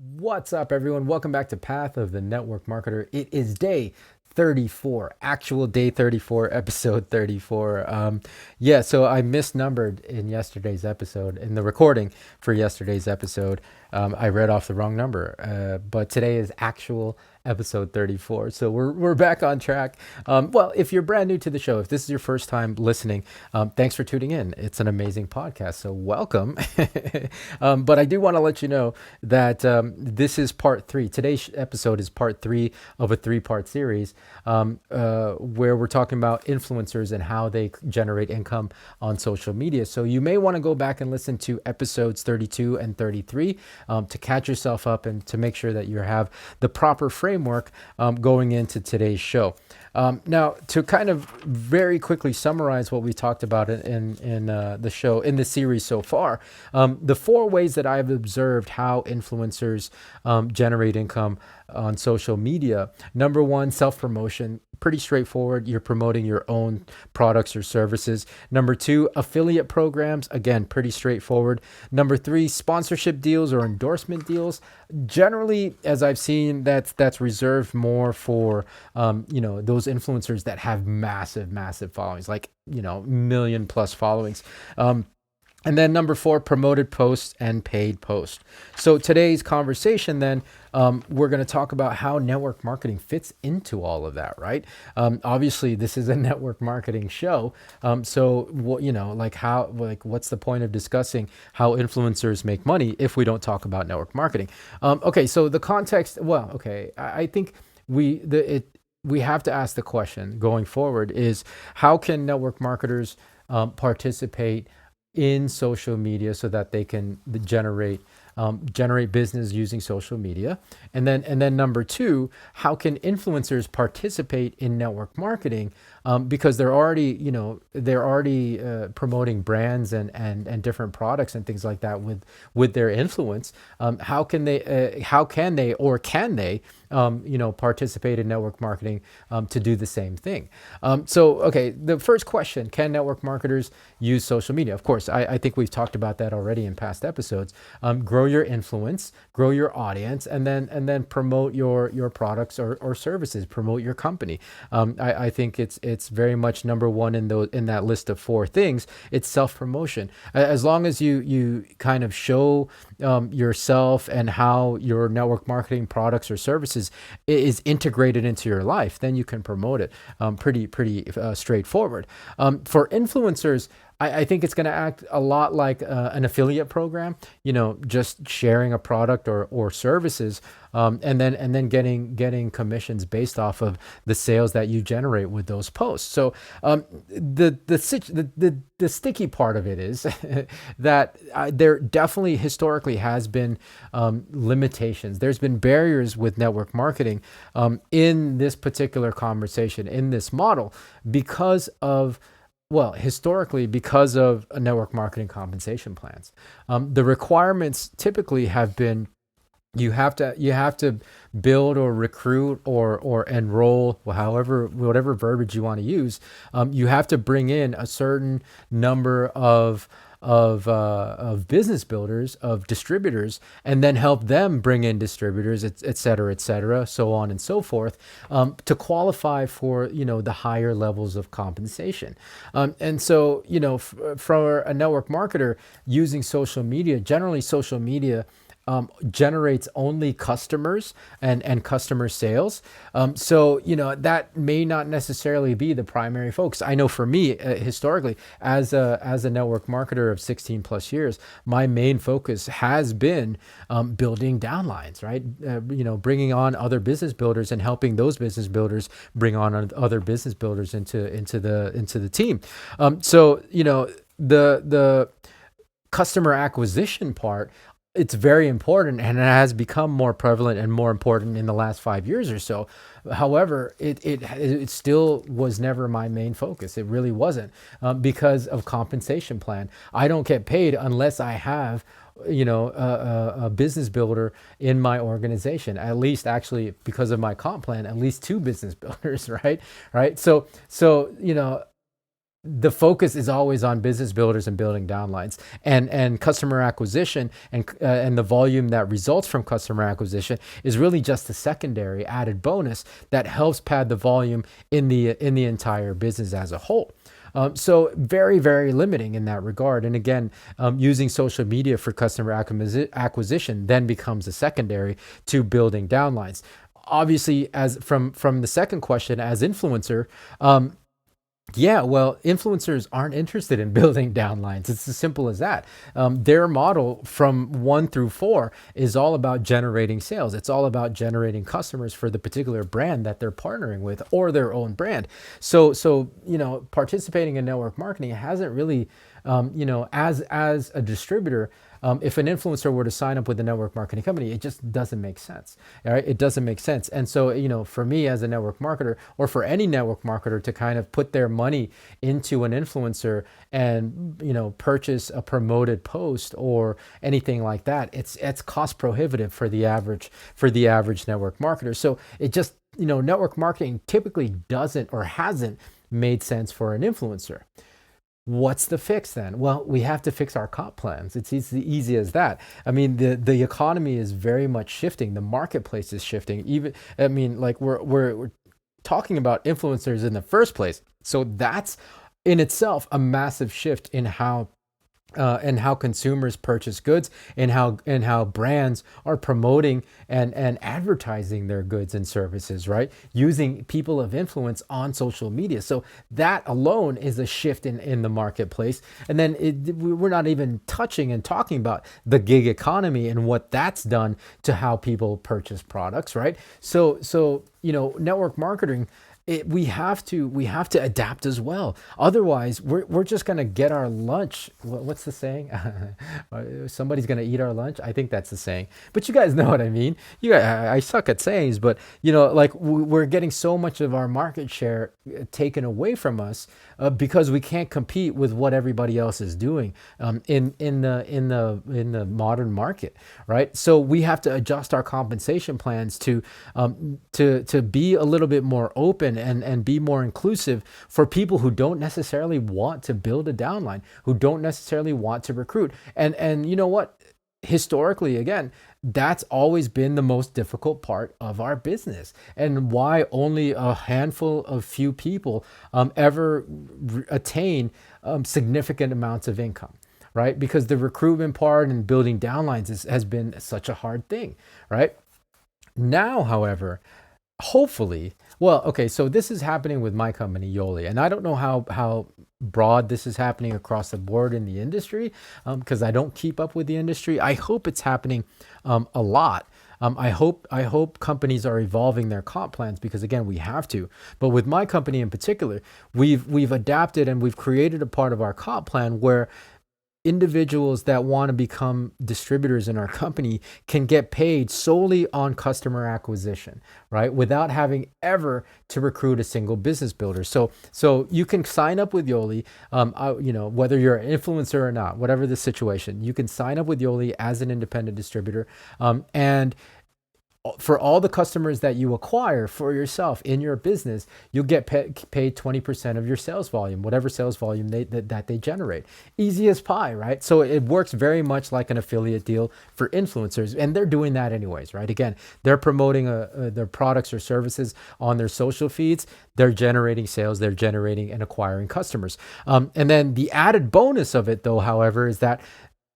What's up, everyone? Welcome back to Path of the Network Marketer. It is day 34, actual day 34, episode 34. So I misnumbered in yesterday's episode, in the recording for yesterday's episode. I read off the wrong number, but today is actual episode 34. So we're back on track. Well, if you're brand new to the show, if this is your first time listening, thanks for tuning in. It's an amazing podcast, so welcome. But I do want to let you know that this is part three. Today's episode is part three of a three-part series where we're talking about influencers and how they generate income on social media. So you may want to go back and listen to episodes 32 and 33 to catch yourself up and to make sure that you have the proper framework going into today's show. Now, to kind of very quickly summarize what we talked about in the show, in the series so far, the four ways that I've observed how influencers generate income on social media. Number one, self-promotion. Pretty straightforward. You're promoting your own products or services. Number two, affiliate programs. Again, pretty straightforward. Number three, sponsorship deals or endorsement deals. Generally, as I've seen, that's reserved more for those influencers that have massive followings, like million plus followings. And then number four, promoted posts and paid posts. So today's conversation then, we're going to talk about how network marketing fits into all of that, right? Obviously, this is a network marketing show. So what's the point of discussing how influencers make money if we don't talk about network marketing? Okay, so the context, I think we have to ask the question going forward is how can network marketers participate in social media so that they can generate business using social media, and then number two, how can influencers participate in network marketing because they're already promoting brands and different products and things like that with their influence. How can they participate in network marketing to do the same thing? The first question: can network marketers use social media? Of course, I think we've talked about that already in past episodes. Grow your influence, grow your audience, and then promote your products or services. Promote your company. I think it's very much number one in that list of four things. It's self promotion. As long as you kind of show yourself and how your network marketing products or services is integrated into your life, then you can promote it. Pretty straightforward. For influencers, I think it's going to act a lot like an affiliate program, just sharing a product or services, and then getting commissions based off of the sales that you generate with those posts. So the sticky part of it is that there definitely historically has been limitations. There's been barriers with network marketing in this particular conversation, in this model, historically, because of network marketing compensation plans. The requirements typically have been you have to build or recruit or enroll, whatever verbiage you want to use. You have to bring in a certain number of business builders, of distributors, and then help them bring in distributors, et cetera, so on and so forth, to qualify for the higher levels of compensation. And so for a network marketer using social media, generally social media generates only customers and customer sales. That may not necessarily be the primary focus. I know for me, historically, as a network marketer of 16 plus years, my main focus has been building downlines, right? Bringing on other business builders and helping those business builders bring on other business builders into the team. The customer acquisition part, it's very important, and it has become more prevalent and more important in the last 5 years or so. However, it still was never my main focus. It really wasn't, because of compensation plan. I don't get paid unless I have a business builder in my organization. At least, actually, because of my comp plan, at least two business builders, right? So the focus is always on business builders and building downlines, and customer acquisition, and the volume that results from customer acquisition is really just a secondary added bonus that helps pad the volume in the entire business as a whole. So very, very limiting in that regard. And again, using social media for customer acquisition then becomes a secondary to building downlines. Obviously, as from the second question, as influencer, yeah, well, influencers aren't interested in building downlines. It's as simple as that. Their model from 1 through 4 is all about generating sales. It's all about generating customers for the particular brand that they're partnering with or their own brand. So participating in network marketing hasn't really, as a distributor. If an influencer were to sign up with a network marketing company, it just doesn't make sense. All right, it doesn't make sense. And so, for me as a network marketer, or for any network marketer to kind of put their money into an influencer and purchase a promoted post or anything like that, it's cost prohibitive for the average network marketer. So it just network marketing typically doesn't or hasn't made sense for an influencer. What's the fix then? Well, we have to fix our comp plans. It's easy as that. I mean, the economy is very much shifting. The marketplace is shifting. Like we're talking about influencers in the first place. So that's in itself a massive shift in how consumers purchase goods, and how brands are promoting and advertising their goods and services, right? Using people of influence on social media. So that alone is a shift in the marketplace. And then we're not even touching and talking about the gig economy and what that's done to how people purchase products, right? So network marketing, we have to adapt as well. Otherwise, we're just gonna get our lunch. What's the saying? Somebody's gonna eat our lunch. I think that's the saying. But you guys know what I mean. I suck at sayings, but like we're getting so much of our market share taken away from us because we can't compete with what everybody else is doing in the modern market, right? So we have to adjust our compensation plans to be a little bit more open and be more inclusive for people who don't necessarily want to build a downline, who don't necessarily want to recruit. And you know what? Historically, again, that's always been the most difficult part of our business, and why only a handful of few people ever attain significant amounts of income, right? Because the recruitment part and building downlines has been such a hard thing, right? Now, however, hopefully, well, okay, so this is happening with my company, Yoli, and I don't know how broad this is happening across the board in the industry, because I don't keep up with the industry. I hope it's happening a lot. I hope companies are evolving their comp plans, because again, we have to. But with my company in particular, we've adapted and we've created a part of our comp plan where individuals that want to become distributors in our company can get paid solely on customer acquisition, right? Without having ever to recruit a single business builder. So you can sign up with Yoli, whether you're an influencer or not, whatever the situation, you can sign up with Yoli as an independent distributor, and for all the customers that you acquire for yourself in your business, you'll get paid 20% of your sales volume, whatever sales volume that they generate. Easy as pie, right? So it works very much like an affiliate deal for influencers, and they're doing that anyways, right? Again, they're promoting their products or services on their social feeds. They're generating sales. They're generating and acquiring customers. And then the added bonus of it, though, however, is that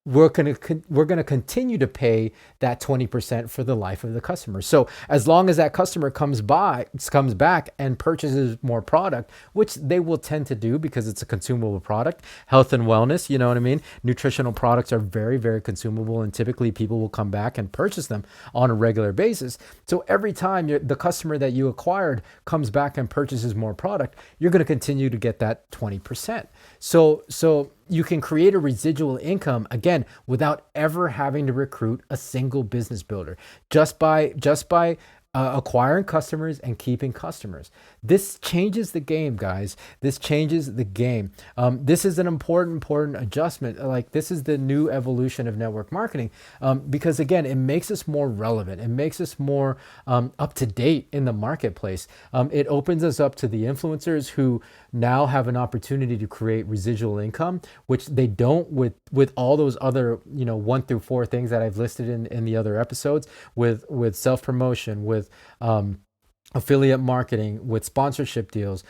we're going to continue to pay that 20% for the life of the customer. So as long as that customer comes back and purchases more product, which they will tend to do because it's a consumable product, health and wellness, you know what I mean? Nutritional products are very, very consumable, and typically people will come back and purchase them on a regular basis. So every time the customer that you acquired comes back and purchases more product, you're going to continue to get that 20%. So you can create a residual income, again, without ever having to recruit a single business builder, just by acquiring customers and keeping customers. This changes the game, guys. This changes the game. This is an important adjustment. Like, this is the new evolution of network marketing, because again, it makes us more relevant. It makes us more up to date in the marketplace. It opens us up to the influencers who now have an opportunity to create residual income, which they don't with all those other 1 through 4 things that I've listed in the other episodes, with self promotion, with affiliate marketing, with sponsorship deals,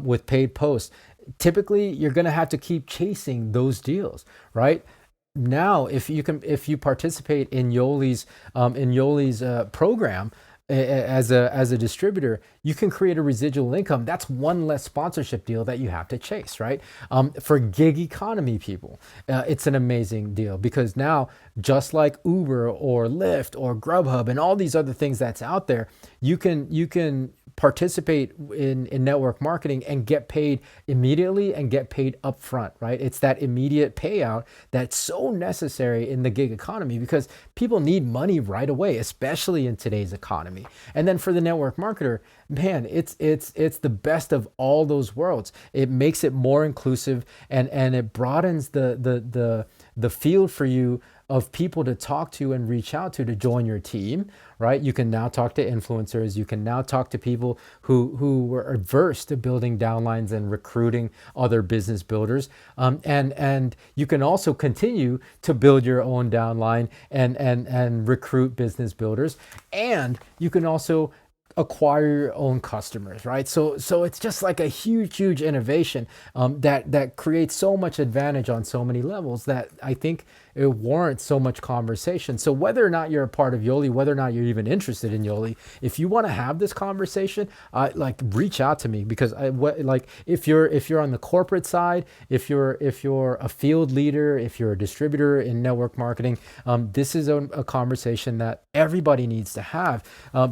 with paid posts. Typically, you're going to have to keep chasing those deals, right? Now, if you participate in Yoli's program as a distributor, you can create a residual income. That's one less sponsorship deal that you have to chase, right? For gig economy people, it's an amazing deal, because now, just like Uber or Lyft or Grubhub and all these other things that's out there, you can participate in network marketing and get paid immediately and get paid upfront, right? It's that immediate payout that's so necessary in the gig economy, because people need money right away, especially in today's economy. And then for the network marketer, man, it's the best of all those worlds. It makes it more inclusive, and it broadens the field for you of people to talk to and reach out to join your team, right? You can now talk to influencers. You can now talk to people who were averse to building downlines and recruiting other business builders. And you can also continue to build your own downline and recruit business builders. And you can also acquire your own customers, right? So it's just like a huge innovation that creates so much advantage on so many levels that I think it warrants so much conversation. So whether or not you're a part of Yoli, whether or not you're even interested in Yoli, if you want to have this conversation, reach out to me, because if you're on the corporate side, if you're a field leader, if you're a distributor in network marketing, this is a conversation that everybody needs to have,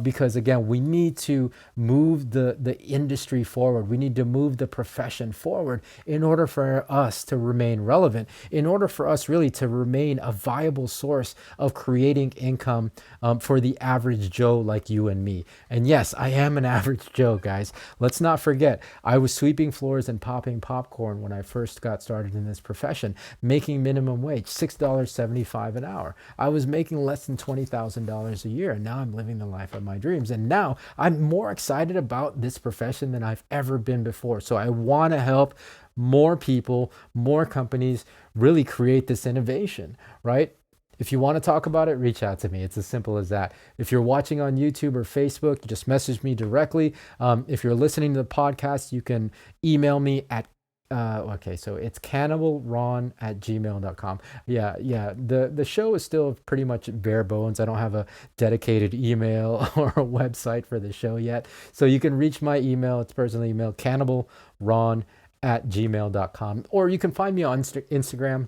because again, we need to move the industry forward. We need to move the profession forward in order for us to remain relevant, in order for us really to remain a viable source of creating income for the average Joe like you and me. And yes, I am an average Joe, guys. Let's not forget, I was sweeping floors and popping popcorn when I first got started in this profession, making minimum wage, $6.75 an hour. I was making less than $20,000 a year, and now I'm living the life of my dreams. And now I'm more excited about this profession than I've ever been before. So I want to help more people, more companies really create this innovation, right? If you want to talk about it, reach out to me. It's as simple as that. If you're watching on YouTube or Facebook, just message me directly. If you're listening to the podcast, you can email me at so it's cannibalron@gmail.com. Yeah. The show is still pretty much bare bones. I don't have a dedicated email or a website for the show yet. So you can reach my email. It's personal email, cannibalron@gmail.com, or you can find me on Instagram.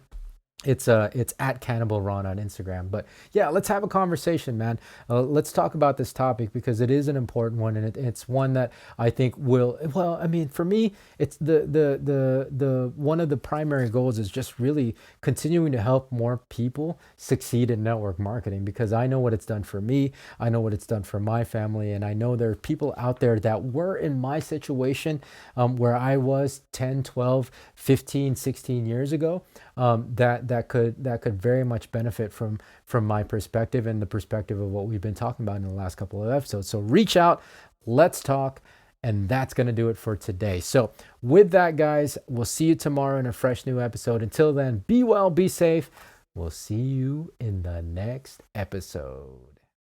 It's at Cannibal Ron on Instagram. But yeah, let's have a conversation, man. Let's talk about this topic, because it is an important one, and it's one that I think will, well, I mean, for me, it's the one of the primary goals is just really continuing to help more people succeed in network marketing, because I know what it's done for me. I know what it's done for my family, and I know there are people out there that were in my situation, where I was 10, 12, 15, 16 years ago, that could very much benefit from my perspective and the perspective of what we've been talking about in the last couple of episodes. So reach out, let's talk, and that's going to do it for today. So with that, guys, we'll see you tomorrow in a fresh new episode. Until then, be well, be safe. We'll see you in the next episode.